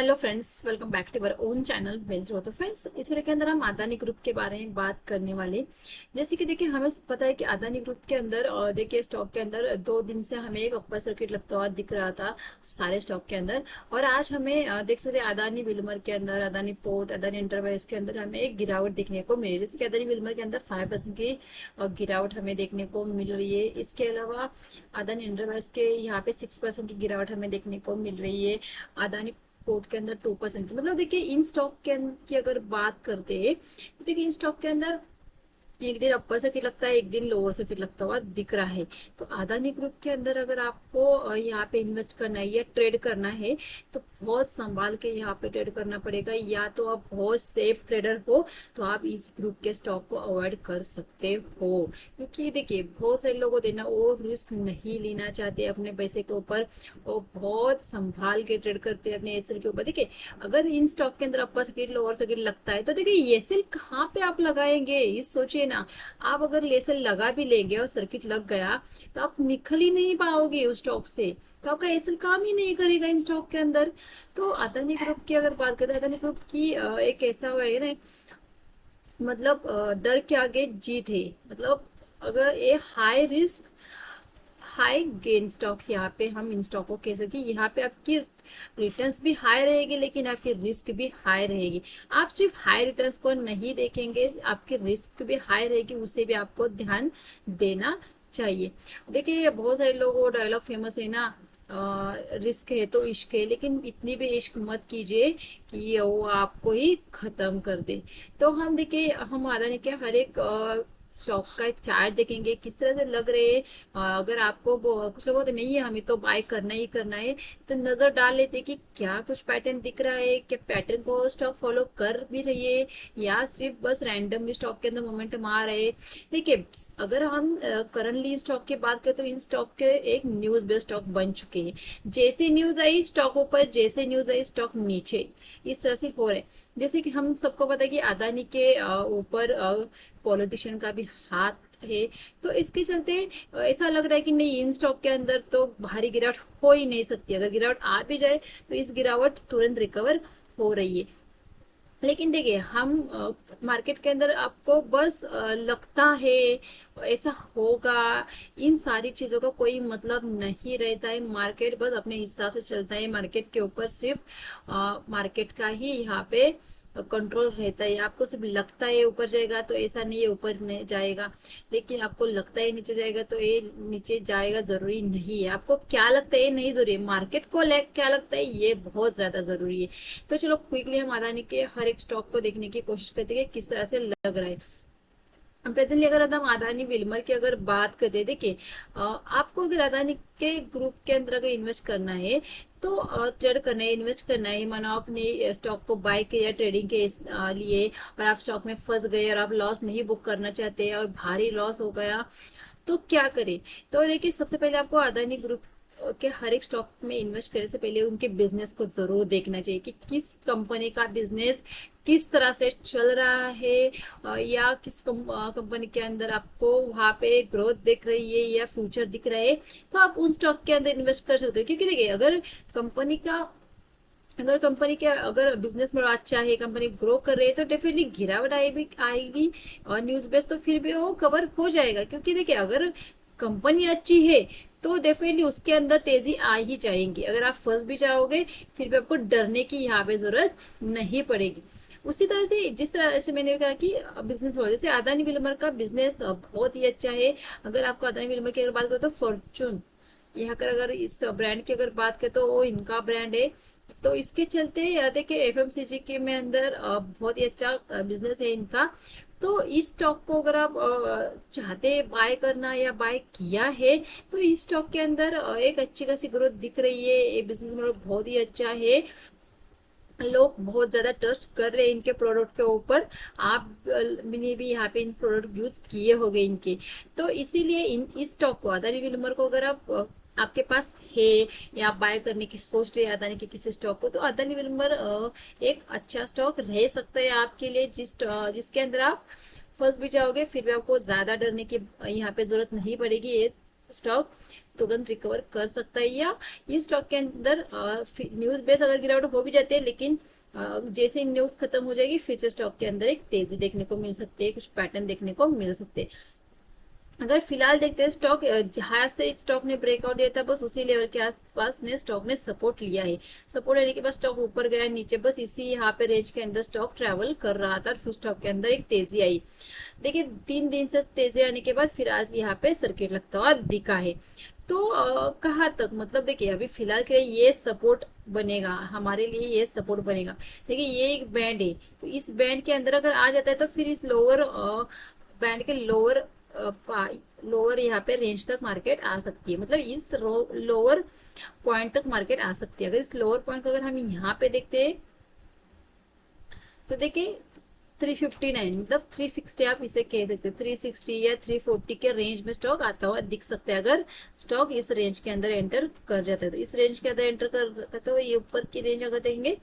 Hello friends, welcome back to our own channel wealth growth. तो friends, इस video के अंदर हम अदानी ग्रुप के बारे में बात करने वाले। जैसे कि देखिए, हमें पता है कि अदानी ग्रुप के अंदर देखिए स्टॉक के अंदर 2 दिन से हमें एक अपर सर्किट लगता हुआ दिख रहा था सारे स्टॉक के अंदर। और आज हमें देख सकते हैं अदानी विल्मर के अंदर, अदानी पोर्ट, अदानी एंटरप्राइज के अंदर हमें एक गिरावट देखने को मिल रही है। जैसे कि अदानी विल्मर के अंदर 5% की गिरावट हमें देखने को मिल रही है। इसके अलावा अदानी एंटरप्राइज के यहाँ पे 6% की गिरावट हमें देखने को मिल रही है। अदानी पोर्ट के अंदर 2% की, मतलब देखिए इन स्टॉक के की अगर बात करते हैं तो देखिए इन स्टॉक के अंदर एक दिन अपर सर्किट लगता है, एक दिन लोअर सर्किट लगता हुआ दिख रहा है। तो अदानी ग्रुप के अंदर अगर आपको यहाँ पे इन्वेस्ट करना है या ट्रेड करना है तो बहुत संभाल के यहाँ पे ट्रेड करना पड़ेगा। या तो आप बहुत सेफ ट्रेडर हो तो आप इस ग्रुप के स्टॉक को अवॉइड कर सकते हो, क्योंकि देखिए बहुत सारे लोग होते हैं ना, वो रिस्क नहीं लेना चाहते अपने पैसे के ऊपर। वो बहुत संभाल के ट्रेड करते हैं अपने एसएल के ऊपर। देखिए अगर इन स्टॉक के अंदर अपर सर्किट लोअर सर्किट लगता है तो देखिए एसएल कहाँ पे आप लगाएंगे, इस सोचिए ना। आप अगर लेसल लगा भी लेंगे और सर्किट लग गया तो आप निकल ही नहीं पाओगे उस स्टॉक से, तो आपका एसएल काम ही नहीं करेगा इन स्टॉक के अंदर। तो अदानी ग्रुप की अगर बात करें, अदानी ग्रुप की एक ऐसा हुआ है ना, मतलब डर के आगे जीत है। मतलब अगर ये high risk high gain stock, यहाँ पे हम इन स्टॉक को कह सकते हैं। यहाँ पे आपकी रिटर्न्स भी हाई रहेगी लेकिन आपकी रिस्क भी हाई रहेगी। आप सिर्फ हाई रिटर्न्स को नहीं देखेंगे, आपकी रिस्क भी हाई रहेगी, उसे भी आपको ध्यान देना चाहिए। देखिए बहुत सारे लोग, वो डायलॉग फेमस है ना, रिस्क है तो इश्क है, लेकिन इतनी भी इश्क मत कीजिए कि वो आपको ही खत्म कर दे। तो हम देखिए, हम अदानी के हर एक स्टॉक का एक चार्ट देखेंगे किस तरह से लग रहे हैं। अगर आपको कुछ लोगों तो नहीं है हमें तो बाय करना ही करना है, तो नजर डाल लेते कि क्या कुछ पैटर्न दिख रहा है, क्या पैटर्न को स्टॉक फॉलो कर भी रही है या सिर्फ बस रैंडम स्टॉक के अंदर मोमेंटम आ रहे। देखिए अगर हम करंटली स्टॉक की बात करें तो इन स्टॉक के एक न्यूज बेस्ड स्टॉक बन चुके हैं। जैसे न्यूज आई स्टॉक ऊपर, जैसे न्यूज आई स्टॉक नीचे, इस तरह से हो रहे। जैसे कि हम सबको पता है कि अदानी के ऊपर पॉलिटिशियन का भी हाथ है, तो इसके चलते ऐसा लग रहा है कि नहीं, इन स्टॉक के अंदर तो भारी गिरावट हो ही नहीं सकती। अगर गिरावट आ भी जाए तो इस गिरावट तुरंत रिकवर हो रही है। लेकिन देखिए हम मार्केट के अंदर आपको बस लगता है ऐसा होगा, इन सारी चीजों का कोई मतलब नहीं रहता है। मार्केट बस अपने हिसाब से चलता है। मार्केट के ऊपर सिर्फ मार्केट का ही यहाँ पे कंट्रोल रहता है। आपको सिर्फ लगता है ऊपर जाएगा तो ऐसा नहीं है ऊपर नहीं जाएगा, लेकिन आपको लगता है नीचे जाएगा तो ये नीचे जाएगा जरूरी नहीं है। आपको क्या लगता है ये नहीं जरूरी है, मार्केट को क्या लगता है ये बहुत ज्यादा जरूरी है। तो चलो क्विकली हम अदानी के हर एक स्टॉक को देखने की कोशिश करते हैं कि किस तरह से लग रहा है। प्रेजेंटली अगर हम अदानी विल्मर की अगर बात करते हैं, देखिए आपको अगर अदानी के ग्रुप के अंदर अगर इन्वेस्ट करना है तो ट्रेड करना है, इन्वेस्ट करना है, मानो आपने स्टॉक को बाय किया ट्रेडिंग के लिए और आप स्टॉक में फंस गए और आप लॉस नहीं बुक करना चाहते और भारी लॉस हो गया, तो क्या करें। तो देखिए सबसे पहले आपको अदानी ग्रुप के हर एक स्टॉक में इन्वेस्ट करने से पहले उनके बिजनेस को जरूर देखना चाहिए कि किस कंपनी का बिजनेस किस तरह से चल रहा है, या किस कंपनी के अंदर आपको वहां पे ग्रोथ दिख रही है या फ्यूचर दिख रहा है, तो आप उन स्टॉक के अंदर इन्वेस्ट कर सकते हो। क्योंकि देखिए कंपनी का अगर कंपनी के अगर बिजनेस में अच्छा है, कंपनी ग्रो कर रही है, तो डेफिनेटली गिरावट आएगी और न्यूज बेस तो फिर भी वो कवर हो जाएगा। क्योंकि देखिए अगर कंपनी अच्छी है तो डेफिनेटली उसके अंदर तेजी आ ही जाएंगी। अगर आप फंस भी जाओगे फिर भी आपको डरने की यहाँ पे जरूरत नहीं पड़ेगी। उसी तरह से जिस तरह से मैंने कहा कि बिजनेस हो, जैसे अदानी विल्मर का बिजनेस बहुत ही अच्छा है। अगर आपको अदानी विल्मर की अगर बात करो तो फॉर्चून, यहाँ कर अगर इस ब्रांड की अगर बात करें तो वो इनका ब्रांड है। तो इसके चलते देखिए एफएमसीजी के में अंदर बहुत ही अच्छा बिजनेस है इनका। तो इस स्टॉक को अगर आप चाहते बाय करना या बाय किया है तो इस स्टॉक के अंदर एक अच्छी खासी ग्रोथ दिख रही है। ये बिजनेस मॉडल बहुत ही अच्छा है, लोग बहुत ज्यादा ट्रस्ट कर रहे हैं इनके प्रोडक्ट के ऊपर। आप ने भी यहाँ पे इन प्रोडक्ट यूज किए होंगे इनके, तो इसीलिए इस स्टॉक को अदानी विल्मर को अगर आप आपके पास है या आप बाय करने की सोच रहे हैं अदानी के किसी स्टॉक को, तो अदानी विल्मर एक अच्छा स्टॉक रह सकता है आपके लिए, जिसके अंदर आप फंस भी जाओगे फिर भी आपको ज्यादा डरने की यहाँ पे जरूरत नहीं पड़ेगी। ये स्टॉक तुरंत रिकवर कर सकता है, या इस स्टॉक के अंदर न्यूज बेस अगर गिरावट हो भी जाती है, लेकिन जैसे न्यूज खत्म हो जाएगी फिर से स्टॉक के अंदर एक तेजी देखने को मिल सकती है, कुछ पैटर्न देखने को मिल सकते हैं। अगर फिलहाल देखते हैं स्टॉक जहां से स्टॉक ने ब्रेकआउट दिया था बस उसी लेवल के आसपास ने स्टॉक ने सपोर्ट लिया है। सपोर्ट लेने के बाद स्टॉक ऊपर गया नीचे, बस इसी यहाँ पे रेंज के अंदर स्टॉक ट्रेवल कर रहा था और फिर स्टॉक के अंदर एक तेजी आई। देखिए 3 दिन से तेजी आने के बाद फिर आज यहाँ पे सर्किट लगता हुआ दिखा है। तो कहाँ तक, मतलब देखिए अभी फिलहाल के लिए ये सपोर्ट बनेगा, हमारे लिए ये सपोर्ट बनेगा। देखिए ये एक बैंड है, तो इस बैंड के अंदर अगर आ जाता है तो फिर इस लोअर बैंड के लोअर यहाँ पे रेंज तक मार्केट आ सकती है, मतलब इस लोअर पॉइंट तक मार्केट आ सकती है। अगर इस लोअर पॉइंट को अगर हम यहाँ पे देखते हैं तो देखिए 359 मतलब 360 आप इसे कह सकते हैं, 360 या 340 के रेंज में स्टॉक आता हुआ दिख सकता है। अगर स्टॉक इस रेंज के अंदर एंटर कर जाता है, तो इस रेंज के अंदर एंटर कर तो ये ऊपर की रेंज अगर देखेंगे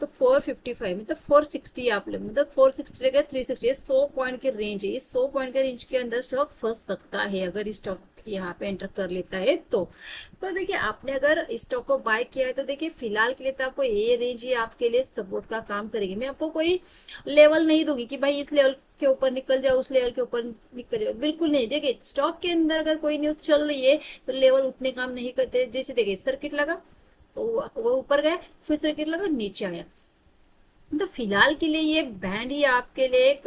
तो 455 मतलब 460 आप लोग, मतलब 460 लेकर 360, 100 पॉइंट के रेंज है। इस 100 पॉइंट के रेंज के अंदर स्टॉक फंस सकता है अगर इस स्टॉक यहाँ पे एंटर कर लेता है तो देखिए आपने अगर स्टॉक को बाय किया है तो देखिए फिलहाल के लिए तो आपको ये रेंज ही आपके लिए सपोर्ट का काम करेगी। मैं आपको कोई लेवल नहीं दूंगी कि भाई इस लेवल के ऊपर निकल जाओ उस लेवल के ऊपर निकल जाओ, बिल्कुल नहीं। देखिए स्टॉक के अंदर अगर कोई न्यूज चल रही है तो लेवल उतने काम नहीं करते। जैसे देखिए सर्किट लगा तो वो ऊपर गया, फिर सर्किट लगा नीचे आया, तो फिलहाल के लिए ये बैंड ही आपके लिए एक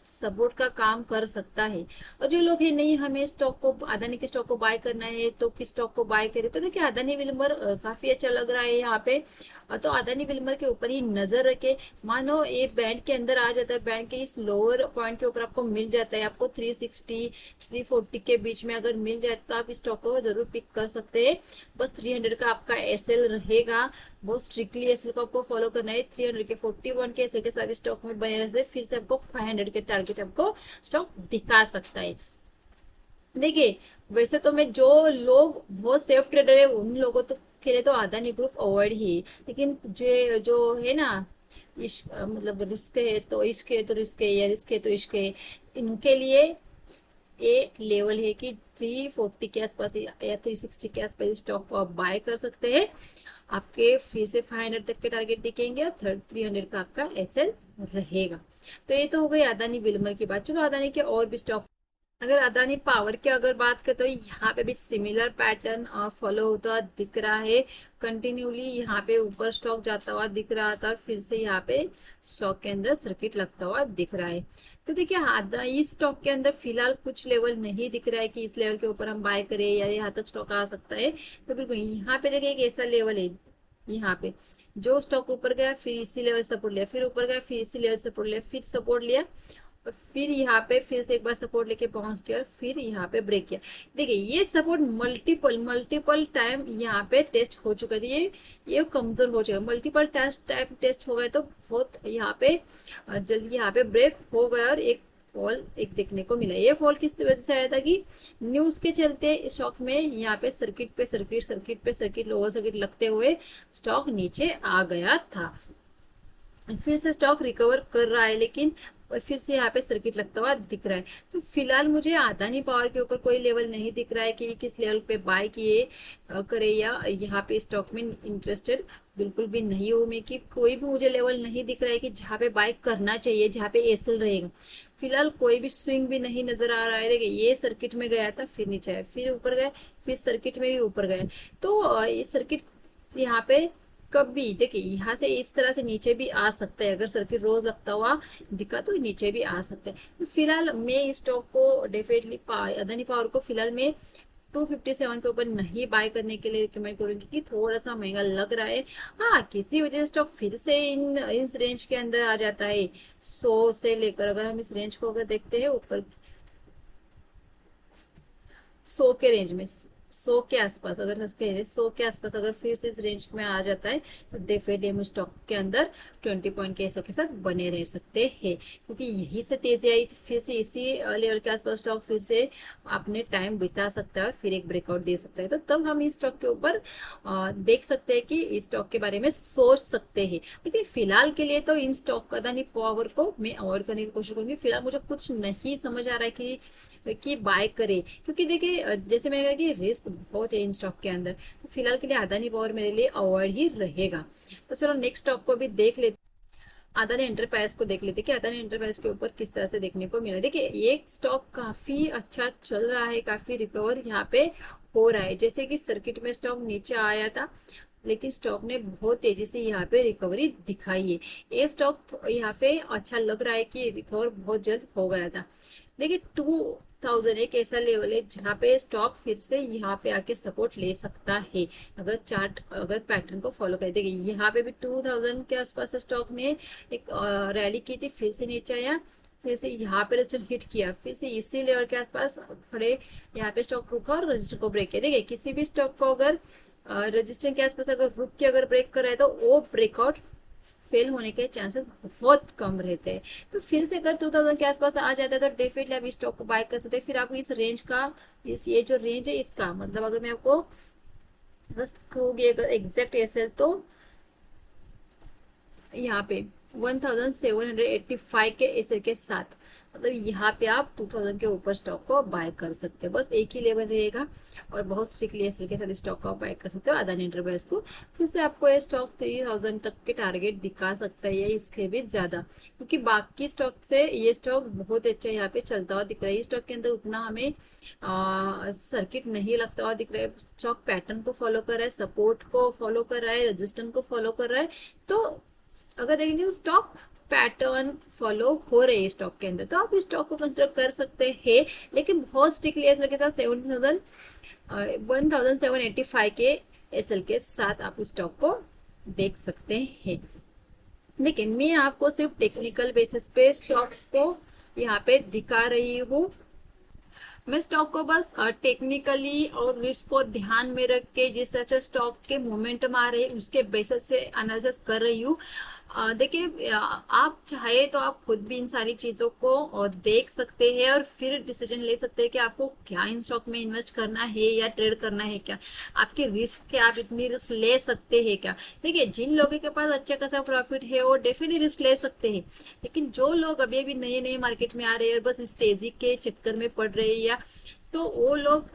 सपोर्ट का काम कर सकता है। और जो लोग हैं नहीं हमें स्टॉक को अदानी के स्टॉक को बाय करना है तो किस स्टॉक को बाय करें, तो देखिए अदानी विल्मर काफी अच्छा लग रहा है यहाँ पे, तो अदानी विल्मर के ऊपर ही नजर रखे। मानो ये बैंड के अंदर आ जाता है, बैंड के इस लोअर पॉइंट के ऊपर आपको मिल जाता है, आपको 360 340 के बीच में अगर मिल जाए तो आप इस स्टॉक को जरूर पिक कर सकते हैं। बस 300 का आपका एसएल रहेगा, बहुत स्ट्रिक्टली एसएल को आपको फॉलो करना है। 300 के 41 के एसएल के साथ स्टॉक में बने रहने से फिर से आपको 500 के टारगेट आपको स्टॉक दिखा सकता है। देखिए वैसे तो मैं जो लोग बहुत सेफ ट्रेडर है उन लोगों तो के लिए तो अदानी ग्रुप अवॉइड ही, लेकिन जो है ना मतलब रिस्क है तो इश्क है तो रिस्क है, या रिस्क है तो इश्क है, इनके लिए ये लेवल है कि 340 के आसपास या 360 के आसपास स्टॉक को आप बाय कर सकते हैं। आपके फिर से 500 तक के टारगेट दिखेंगे और 300 का आपका एसएल रहेगा। तो ये तो हो गई अदानी विल्मर की बात। चलो अदानी के और भी स्टॉक, अगर अदानी पावर की अगर बात करें तो यहाँ पे भी सिमिलर पैटर्न फॉलो होता दिख रहा है। कंटिन्यूली यहाँ पे ऊपर स्टॉक जाता हुआ दिख रहा था और फिर से यहाँ पे स्टॉक के अंदर सर्किट लगता हुआ दिख रहा है। तो देखिए इस स्टॉक के अंदर फिलहाल कुछ लेवल नहीं दिख रहा है कि इस लेवल के ऊपर हम बाय करें या यहाँ तक स्टॉक आ सकता है। तो बिल्कुल यहाँ पे देखिए एक ऐसा लेवल है, यहाँ पे जो स्टॉक ऊपर गया फिर इसी लेवल सपोर्ट लिया, फिर ऊपर गया फिर इसी लेवल सपोर्ट लिया, फिर सपोर्ट लिया और फिर यहाँ पे फिर से एक बार सपोर्ट लेके पहुंच गया और फिर यहाँ पे ब्रेक किया। देखिए ये सपोर्ट मल्टीपल टाइम यहाँ पे टेस्ट हो चुका है, ये कमजोर हो चुका है। मल्टीपल टाइम टेस्ट हो गए तो बहुत यहाँ पे जल्दी यहाँ पे ब्रेक हो गया और एक फॉल एक देखने को मिला। ये फॉल किस वजह से आया था कि न्यूज के चलते स्टॉक में यहाँ पे सर्किट लोअर सर्किट लगते हुए स्टॉक नीचे आ गया था। फिर से स्टॉक रिकवर कर रहा है लेकिन फिर से यहाँ पे सर्किट लगता हुआ दिख रहा है। तो फिलहाल मुझे अदानी पावर के ऊपर कोई लेवल नहीं दिख रहा है कि किस लेवल पे बाय किए करे या यहाँ पे स्टॉक में इंटरेस्टेड बिल्कुल भी नहीं हूँ मैं, कि कोई भी मुझे लेवल नहीं दिख रहा है कि जहाँ पे बाय करना चाहिए, जहाँ पे एसएल रहेगा। फिलहाल कोई भी स्विंग भी नहीं नजर आ रहा है। देखिए ये सर्किट में गया था फिर नीचे आया, फिर ऊपर गया, फिर सर्किट में भी ऊपर गया। तो ये सर्किट यहाँ पे कभी देखिए यहाँ से इस तरह से नीचे भी आ सकता है, अगर सर्किट रोज लगता हुआ दिखा तो नीचे भी आ सकता है। तो फिलहाल मैं इस स्टॉक को डेफिनेटली अदानी पावर को फिलहाल मैं 257 के ऊपर नहीं बाय करने के लिए रिकमेंड करूंगी कि थोड़ा सा महंगा लग रहा है। हाँ किसी वजह से स्टॉक फिर से इस रेंज के अंदर आ जाता है 100 से लेकर, अगर हम इस रेंज को अगर देखते हैं ऊपर 100 के रेंज में 100 के आसपास अगर 100 के आसपास अगर फिर से इस रेंज में आ जाता है तो डेफिनेटली हम स्टॉक के अंदर 20 पॉइंट के के साथ बने रह सकते हैं, क्योंकि यही से तेजी आई फिर से इसी लेवल के आसपास स्टॉक फिर से अपने टाइम बिता सकता है और फिर एक ब्रेकआउट दे सकता है। तो तब हम इस स्टॉक के ऊपर देख सकते हैं कि इस स्टॉक के बारे में सोच सकते हैं। लेकिन फिलहाल के लिए तो इन स्टॉक अदानी पावर को मैं अवॉइड करने की कोशिश करूंगी। फिलहाल मुझे कुछ नहीं समझ आ रहा है कि बाय करे, क्योंकि देखिए जैसे मैंने कहा कि रिस्क रिस्क बहुत है इन स्टॉक के अंदर, तो फिलहाल के लिए अदानी पावर मेरे लिए अवॉइड ही रहेगा। तो चलो नेक्स्ट स्टॉक को भी देख लेते, अदानी एंटरप्राइज को देख लेते कि अदानी एंटरप्राइज के ऊपर किस तरह से देखने को मिला। देखिए ये स्टॉक काफी अच्छा चल रहा है, काफी रिकवर यहाँ पे हो रहा है। जैसे कि सर्किट में स्टॉक नीचे आया था, लेकिन स्टॉक ने बहुत तेजी से यहाँ पे रिकवरी दिखाई है। ये स्टॉक यहाँ पे अच्छा लग रहा है कि रिकवर बहुत जल्द हो गया था। देखिए 2000 एक ऐसा लेवल है जहाँ पे स्टॉक फिर से यहाँ पे आके सपोर्ट ले सकता है, अगर चार्ट अगर पैटर्न को फॉलो करे। देखिए यहाँ पे भी 2000 के आसपास स्टॉक ने एक रैली की थी, फिर से नीचे आया, फिर से यहाँ पे रेजिस्टेंस हिट किया, फिर से इसी लेवल के आसपास खड़े यहाँ पे स्टॉक रुका और रजिस्टर को ब्रेक किया। देखिए किसी भी स्टॉक को अगर रजिस्टेंस के आसपास अगर रुक के अगर ब्रेक कर रहा है तो वो ब्रेकआउट फेल होने के चांसेस बहुत कम रहते हैं। तो फिर से अगर 2000 के आसपास आ जाता है तो डेफिनेटली आप इस स्टॉक को बाय कर सकते हैं। फिर आपको इस रेंज का, इस ये जो रेंज है इसका मतलब अगर मैं आपको बस कहूँगी अगर एग्जैक्ट ऐसे तो यहाँ पे 1785 के एसएल के साथ, मतलब यहाँ पे आप 2000 के ऊपर स्टॉक को बाय कर सकते हो। बस एक ही लेवल रहेगा और बहुत स्ट्रिक्टली एसएल के साथ स्टॉक को बाय कर सकते हो अदानी एंटरप्राइज को। फिर से आपको ये स्टॉक 3000 तक के टारगेट दिखा सकता है या इसके भी ज्यादा, क्योंकि बाकी स्टॉक से ये स्टॉक बहुत अच्छा यहाँ पे चलता हुआ दिख रहा है। इस स्टॉक के अंदर उतना हमें सर्किट नहीं लगता हुआ दिख रहा है। स्टॉक पैटर्न को फॉलो कर रहा है, सपोर्ट को फॉलो कर रहा है, रेजिस्टेंस को फॉलो कर रहा है। तो अगर देखेंगे तो स्टॉक पैटर्न फॉलो हो रहे हैं स्टॉक के अंदर, तो आप इस स्टॉक को कंसिडर कर सकते हैं। लेकिन बहुत स्ट्रिक्टली एसएल के साथ 1785 के एसएल के साथ आप इस स्टॉक को देख सकते हैं। देखिए मैं आपको सिर्फ टेक्निकल बेसिस पे स्टॉक को यहाँ पे दिखा रही हूँ। मैं स्टॉक को बस टेक्निकली और रिस्क को ध्यान में रख के जिस तरह से स्टॉक के मोमेंटम आ रहे हैं उसके बेसिस से एनालिसिस कर रही हूँ। देखिए आप चाहे तो आप खुद भी इन सारी चीज़ों को देख सकते हैं और फिर डिसीजन ले सकते हैं कि आपको क्या इन स्टॉक में इन्वेस्ट करना है या ट्रेड करना है, क्या आपकी रिस्क, क्या आप इतनी रिस्क ले सकते हैं क्या। देखिए जिन लोगों के पास अच्छा खासा प्रॉफिट है वो डेफिनेटली रिस्क ले सकते हैं, लेकिन जो लोग अभी अभी नए नए मार्केट में आ रहे हैं और बस इस तेजी के चक्कर में पड़ रहे हैं या तो वो लोग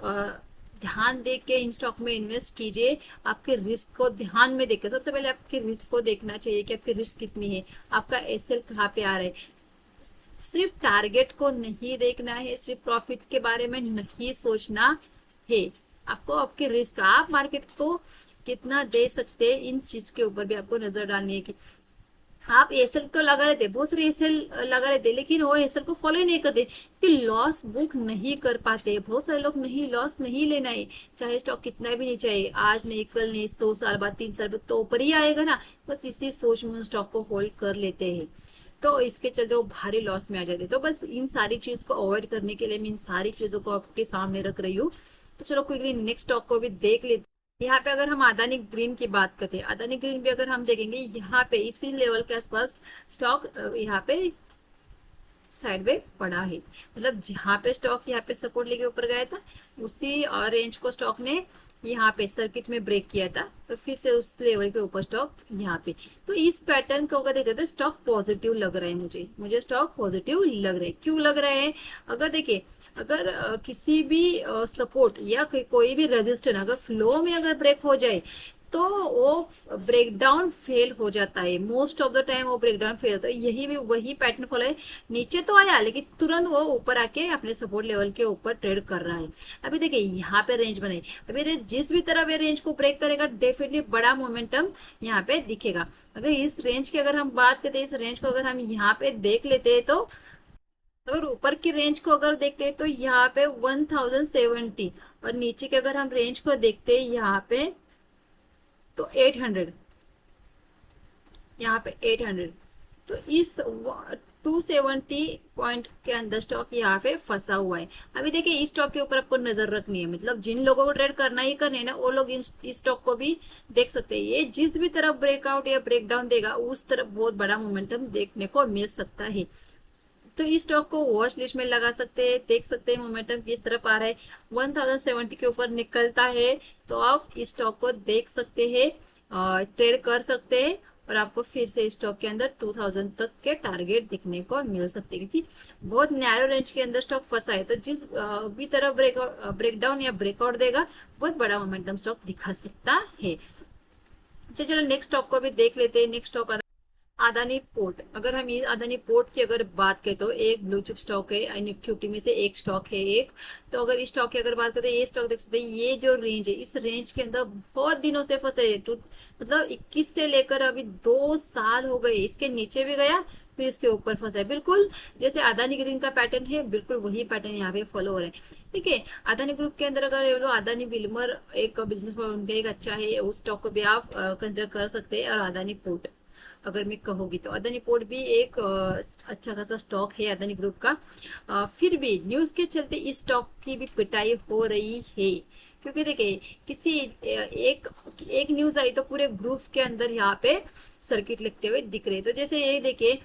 ध्यान दे के इन स्टॉक में इन्वेस्ट कीजिए। आपके रिस्क को ध्यान में देखकर, सबसे पहले आपके रिस्क को देखना चाहिए कि आपकी रिस्क कितनी है, आपका एसएल कहाँ पे आ रहा है। सिर्फ टारगेट को नहीं देखना है, सिर्फ प्रॉफिट के बारे में नहीं सोचना है, आपको आपके रिस्क, आप मार्केट को कितना दे सकते हैं इन चीज के ऊपर भी आपको नजर डालनी है। कि आप एसएल तो लगा लेते, बहुत सारे एसएल लगा लेते, लेकिन वो एसएल को फॉलो ही नहीं करते कि लॉस बुक नहीं कर पाते। बहुत सारे लोग नहीं, लॉस नहीं लेना है, चाहे स्टॉक कितना भी नहीं, चाहिए आज नहीं कल नहीं 2 साल बाद 3 साल बाद तो ऊपर ही आएगा ना, बस इसी सोच में स्टॉक को होल्ड कर लेते हैं, तो इसके चलते वो भारी लॉस में आ जाते। तो बस इन सारी चीज को अवॉइड करने के लिए मैं इन सारी चीजों को आपके सामने रख रही हूँ। तो चलो क्विकली नेक्स्ट स्टॉक को भी देख लेते। यहाँ पे अगर हम अदानी ग्रीन की बात करते हैं, अदानी ग्रीन भी अगर हम देखेंगे यहाँ पे इसी लेवल के आसपास स्टॉक यहाँ पे साइड में पड़ा है, मतलब जहाँ पे स्टॉक यहाँ पे सपोर्ट लेके ऊपर गया था उसी रेंज को स्टॉक ने यहाँ पे सर्किट में ब्रेक किया था, तो फिर से उस लेवल के ऊपर स्टॉक यहाँ पे। तो इस पैटर्न को अगर देखते तो स्टॉक पॉजिटिव लग रहा है, मुझे स्टॉक पॉजिटिव लग रहा है। क्यों लग रहा है, अगर देखिए अगर किसी भी सपोर्ट या कोई भी रेजिस्टेंस अगर फ्लो में अगर ब्रेक हो जाए तो वो ब्रेकडाउन फेल हो जाता है, मोस्ट ऑफ द टाइम वो ब्रेकडाउन फेल होता है। यही भी वही पैटर्न फॉलो है, नीचे तो आया लेकिन तुरंत वो ऊपर आके अपने सपोर्ट लेवल के ऊपर ट्रेड कर रहा है। अभी देखिए यहाँ पे रेंज बनाई, अभी जिस भी तरह रेंज को ब्रेक करेगा डेफिनेटली बड़ा मोमेंटम यहाँ पे दिखेगा। अगर इस रेंज की अगर हम बात करते हैं, इस रेंज को अगर हम यहाँ पे देख लेते हैं तो अगर ऊपर की रेंज को अगर देखते हैं तो यहाँ पे 1070 और नीचे के अगर हम रेंज को देखते हैं यहाँ पे तो 800, यहाँ पे 800, तो इस 270 पॉइंट के अंदर स्टॉक यहाँ पे फंसा हुआ है। अभी देखिए इस स्टॉक के ऊपर आपको नजर रखनी है, मतलब जिन लोगों को ट्रेड करना ही करना है ना वो लोग इस स्टॉक को भी देख सकते हैं। ये जिस भी तरफ ब्रेकआउट या ब्रेकडाउन देगा उस तरफ बहुत बड़ा मोमेंटम देखने को मिल सकता है। तो इस स्टॉक को वॉच लिस्ट में लगा सकते हैं, देख सकते हैं मोमेंटम किस तरफ आ रहा है। 1070 के ऊपर निकलता है तो आप इस स्टॉक को देख सकते हैं, ट्रेड कर सकते हैं और आपको फिर से स्टॉक के अंदर 2000 तक के टारगेट दिखने को मिल सकते हैं, क्योंकि बहुत नैरो रेंज के अंदर स्टॉक फंसा है। तो जिस भी तरह ब्रेकडाउन या ब्रेकआउट देगा, बहुत बड़ा मोमेंटम स्टॉक दिखा सकता है। चलो नेक्स्ट स्टॉक को भी देख लेते हैं। Next stock Adani port. अगर हम ये अदानी पोर्ट की अगर बात करें तो एक ब्लू चिप स्टॉक है, निफ्टी 50 में से एक स्टॉक है एक। तो अगर इस स्टॉक की अगर बात करें तो ये स्टॉक देख सकते हैं, ये जो रेंज है इस रेंज के अंदर बहुत दिनों से फंसे है। मतलब 21 से लेकर अभी 2 साल हो गए, इसके नीचे भी गया फिर इसके ऊपर फंसा है। बिल्कुल जैसे अदानी ग्रीन का पैटर्न है, बिल्कुल वही पैटर्न यहाँ पे फॉलो हो रहा है। ठीक है, अदानी ग्रुप के अंदर अगर ये लोग अदानी विल्मर एक बिजनेस मॉडल उनका एक अच्छा है, उस स्टॉक को भी आप कंसिडर कर सकते हैं। और अदानी पोर्ट अगर मैं कहूँगी तो अदानी पोर्ट भी एक अच्छा खासा स्टॉक है अदानी ग्रुप का। फिर भी न्यूज़ के चलते इस स्टॉक की भी पिटाई हो रही है, क्योंकि देखिए किसी एक न्यूज़ आई तो पूरे ग्रुप के अंदर यहाँ पे सर्किट लिखते हुए दिख रहे। तो जैसे ये देखिए,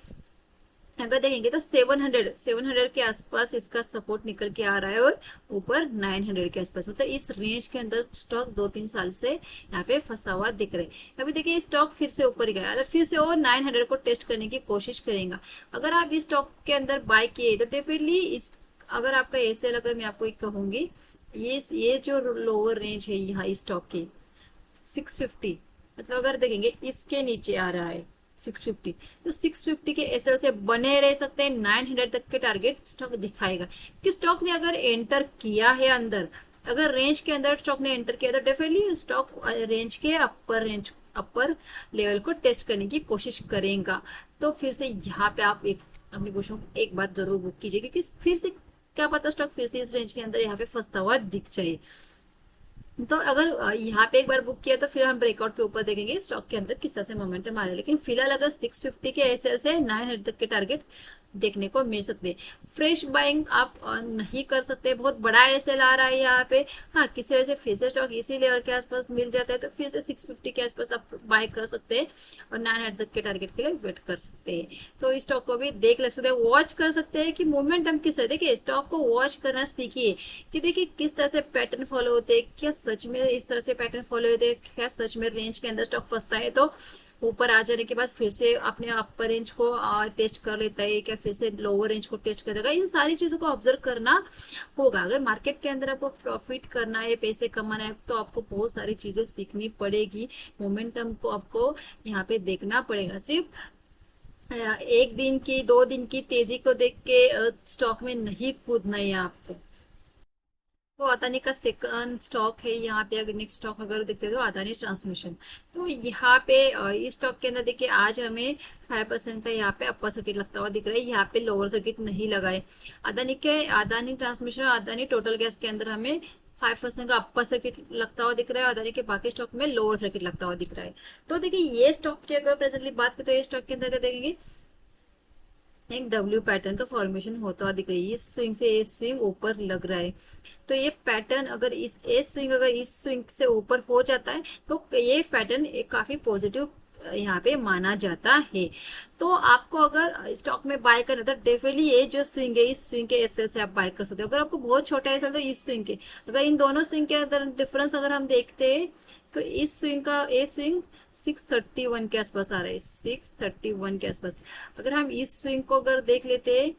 अगर देखेंगे तो 700 के आसपास इसका सपोर्ट निकल के आ रहा है, और ऊपर 900 के आसपास, मतलब इस रेंज के अंदर स्टॉक 2-3 साल से यहाँ पे फंसा हुआ दिख रहा है। अभी देखिए स्टॉक फिर से ऊपर गया, तो फिर से और 900 को टेस्ट करने की कोशिश करेगा। अगर आप इस स्टॉक के अंदर बाय किए तो डेफिनेटली अगर आपका एसएल अगर मैं आपको एक कहूंगी, ये जो लोअर रेंज है यहाँ इस स्टॉक की 650, मतलब अगर देखेंगे इसके नीचे आ रहा है 650, तो 650 के एसएल से बने रह सकते हैं। 900 तक के टारगेट स्टॉक दिखाएगा कि स्टॉक ने अगर एंटर किया है अंदर, अगर रेंज के अंदर स्टॉक ने एंटर किया तो डेफिनेटली स्टॉक रेंज के अपर लेवल को टेस्ट करने की कोशिश करेगा। तो फिर से यहाँ पे आप एक अपनी पोजीशन एक बार जरूर बुक कीजिए, क्योंकि फिर से क्या पता स्टॉक फिर से इस रेंज के अंदर यहाँ पे फंसता हुआ दिख जाए। तो अगर यहाँ पे एक बार बुक किया तो फिर हम ब्रेकआउट के ऊपर देखेंगे स्टॉक के अंदर किस तरह से मोमेंटम आ रहा है। लेकिन फिलहाल अगर 650 के एसएल से 900 तक के टारगेट देखने को मिल सकते हैं। फ्रेश बाइंग आप नहीं कर सकते, बहुत बड़ा एसएल आ रहा है यहाँ पे। हाँ, किसी वजह से फिर से स्टॉक इसी लेवल के आसपास मिल जाता है तो फिर से 650 के आसपास आप बाय कर सकते हैं, और 900 तक के टारगेट के लिए वेट कर सकते हैं। तो इस स्टॉक को भी देख लग सकते हैं, वॉच कर सकते हैं कि मोमेंटम किस है। देखिए स्टॉक को वॉच करना सीखिए कि देखिए किस तरह से पैटर्न फॉलो होते हैं, क्या सच में इस तरह से पैटर्न फॉलो होते हैं, क्या सच में रेंज के अंदर स्टॉक फंसता है तो ऊपर आ जाने के बाद फिर से अपने अपर रेंज को टेस्ट कर लेता है, क्या फिर से लोअर रेंज को टेस्ट कर देगा। इन सारी चीजों को ऑब्जर्व करना होगा। अगर मार्केट के अंदर आपको प्रॉफिट करना है, पैसे कमाना है, तो आपको बहुत सारी चीजें सीखनी पड़ेगी। मोमेंटम को आपको यहाँ पे देखना पड़ेगा। सिर्फ एक दिन की 2 दिन की तेजी को देख के स्टॉक में नहीं कूदना है आपको। तो अदानी का सेकंड स्टॉक है यहाँ पे। अगर नेक्स्ट स्टॉक अगर देखते हैं तो अदानी ट्रांसमिशन। तो यहाँ पे इस स्टॉक के अंदर देखिए आज हमें 5% का यहाँ पे अपर सर्किट लगता हुआ दिख रहा है, यहाँ पे लोअर सर्किट नहीं लगा है। अदानी ट्रांसमिशन और अदानी टोटल गैस के अंदर हमें 5% का अपर सर्किट लगता हुआ दिख रहा है, अदानी के बाकी स्टॉक में लोअर सर्किट लगता हुआ दिख रहा है। तो देखिए ये स्टॉक की अगर प्रेजेंटली बात करें तो ये स्टॉक के अंदर क्या देखेंगे, एक डब्ल्यू पैटर्न का फॉर्मेशन होता हुआ दिख रही है। इस स्विंग से ये स्विंग ऊपर लग रहा है, तो ये पैटर्न अगर इस स्विंग से ऊपर हो जाता है तो ये पैटर्न एक काफी पॉजिटिव यहाँ पे माना जाता है। तो आपको अगर स्टॉक में बाय करना तो डेफिनेटली ये जो स्विंग है इस स्विंग के एसएल से आप बाय कर सकते हो। अगर आपको बहुत छोटा एसएल तो इस स्विंग के, अगर इन दोनों स्विंग के अंदर डिफरेंस अगर हम देखते हैं तो इस स्विंग का ये स्विंग 631 के आसपास आ रहा है, 631 के आसपास। अगर हम इस स्विंग को अगर देख लेते हैं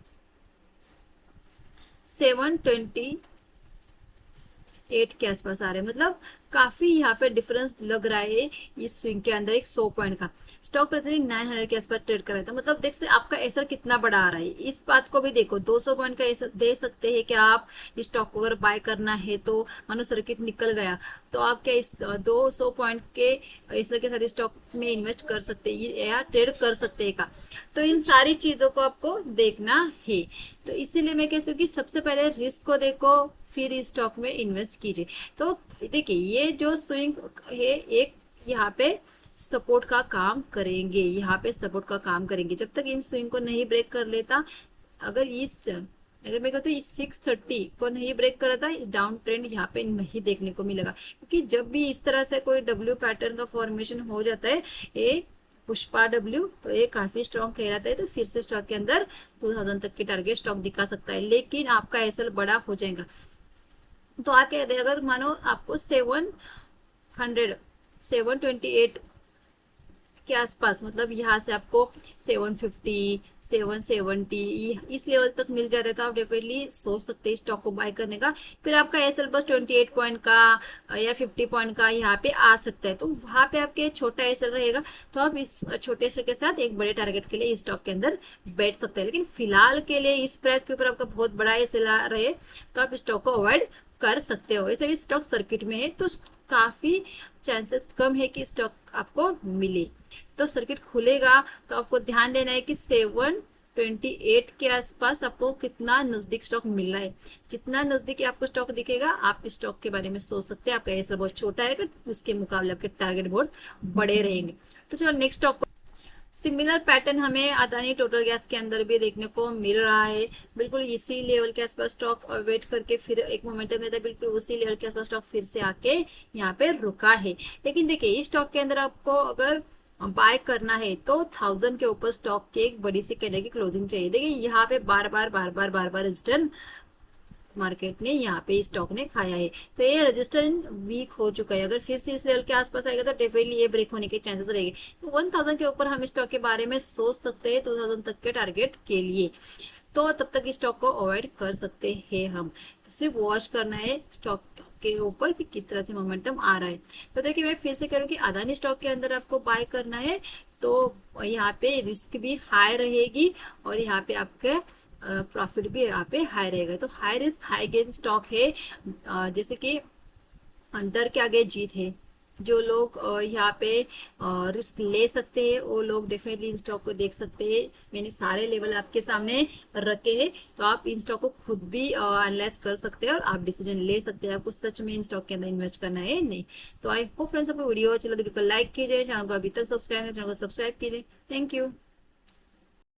728 के आसपास आ रहे हैं, मतलब काफी यहाँ पे डिफरेंस लग रहा है इस स्विंग के अंदर। एक 100 पॉइंट का स्टॉक प्रेजेंटली 900 के आसपास ट्रेड कर रहा था, मतलब देख सकते आपका एसर कितना बड़ा आ रहा है। इस बात को भी देखो, 200 पॉइंट का एसर दे सकते हैं कि आप इस स्टॉक को अगर बाय करना है तो मानो सर्किट निकल गया तो आप क्या इस 200 पॉइंट के एसर के साथ स्टॉक में इन्वेस्ट कर सकते हैं या ट्रेड कर सकते हैं का। तो इन सारी चीजों को आपको देखना है। तो इसीलिए मैं कहती हूँ कि सबसे पहले रिस्क को देखो फिर इस स्टॉक में इन्वेस्ट कीजिए। तो देखिए ये जो स्विंग है एक यहाँ पे सपोर्ट का काम करेंगे, यहाँ पे सपोर्ट का काम करेंगे जब तक इन स्विंग को नहीं ब्रेक कर लेता। अगर मैं कहता हूँ इस 630 को नहीं ब्रेक कर था, डाउन ट्रेंड यहाँ पे नहीं देखने को मिलेगा। क्योंकि जब भी इस तरह से कोई डब्ल्यू पैटर्न का फॉर्मेशन हो जाता है, ये पुष्पा डब्ल्यू, तो ये काफी स्ट्रॉन्ग कहलाता है। तो फिर से स्टॉक के अंदर 2000 तक के टारगेट स्टॉक दिखा सकता है, लेकिन आपका एसएल बड़ा हो जाएगा। तो आप कहते हैं अगर मानो आपको 728 के आसपास, मतलब यहाँ से आपको 750 770 इस लेवल तक मिल जाता है तो आप डेफिनेटली सोच सकते हैं स्टॉक को बाय करने का। फिर आपका एसएल बस 28 पॉइंट का या 50 पॉइंट का यहाँ पे आ सकता है, तो वहां पे आपके छोटा एसएल रहेगा, तो आप इस छोटे एसएल के साथ एक बड़े टारगेट के लिए इस स्टॉक के अंदर बैठ सकते हैं। लेकिन फिलहाल के लिए इस प्राइस के ऊपर आपका बहुत बड़ा एसएल रहे तो आप स्टॉक को अवॉइड कर सकते हो। वैसे भी स्टॉक सर्किट में है तो काफी चांसेस कम है कि स्टॉक आपको मिले। तो सर्किट खुलेगा तो आपको ध्यान देना है कि 728 के आसपास आपको कितना नजदीक स्टॉक मिल रहा है। जितना नजदीक आपको स्टॉक दिखेगा आप स्टॉक के बारे में सोच सकते हैं। आपका एसएल बहुत छोटा है, उसके मुकाबले आपके टारगेट बहुत बड़े रहेंगे। तो चलो नेक्स्ट स्टॉक, सिमिलर पैटर्न हमें अदानी टोटल गैस के अंदर भी देखने को मिल रहा है। बिल्कुल इसी लेवल के आसपास स्टॉक वेट करके फिर एक मोमेंटम में था, बिल्कुल उसी लेवल के आसपास स्टॉक फिर से आके यहाँ पे रुका है। लेकिन देखिए इस स्टॉक के अंदर आपको अगर बाय करना है तो 1000 के ऊपर स्टॉक की एक बड़ी सी कैंडल की क्लोजिंग चाहिए। देखिए यहाँ पे बार बार रिटर्न मार्केट ने यहाँ पे स्टॉक ने खाया है, तो ये रजिस्टर वीक हो चुका है। अगर फिर से इस लेवल के आसपास आएगा तो डेफिनेटली ये ब्रेक होने के चांसेस रहेंगे। तो 1000 के ऊपर हम स्टॉक के बारे में सोच सकते हैं 2000 तक के टारगेट के लिए, तो तब तक स्टॉक को अवॉइड कर सकते हैं। हम सिर्फ वॉच करना है स्टॉक के ऊपर कि किस तरह से मोमेंटम आ रहा है। तो देखिए मैं फिर से कह रही हूँ कि अदानी स्टॉक के अंदर आपको बाय करना है तो यहाँ पे रिस्क भी हाई रहेगी और यहाँ पे आपके प्रॉफिट भी यहाँ पे हाई रहेगा। तो high risk high gain stock है, जैसे कि डर के आगे जीत है। जो लोग यहाँ पे रिस्क ले सकते हैं वो लोग डेफिनेटली इन स्टॉक को देख सकते हैं। मैंने सारे लेवल आपके सामने रखे हैं, तो आप इन स्टॉक को खुद भी एनालाइज कर सकते हैं और आप डिसीजन ले सकते हैं आपको सच में इन स्टॉक के अंदर इन्वेस्ट करना है नहीं। तो आई होप फ्रेंड्स आपको वीडियो अच्छा लगे तो बिल्कुल लाइक कीजिए, चैनल को अभी तक सब्सक्राइब नहीं चैनल को सब्सक्राइब कीजिए। Thank you.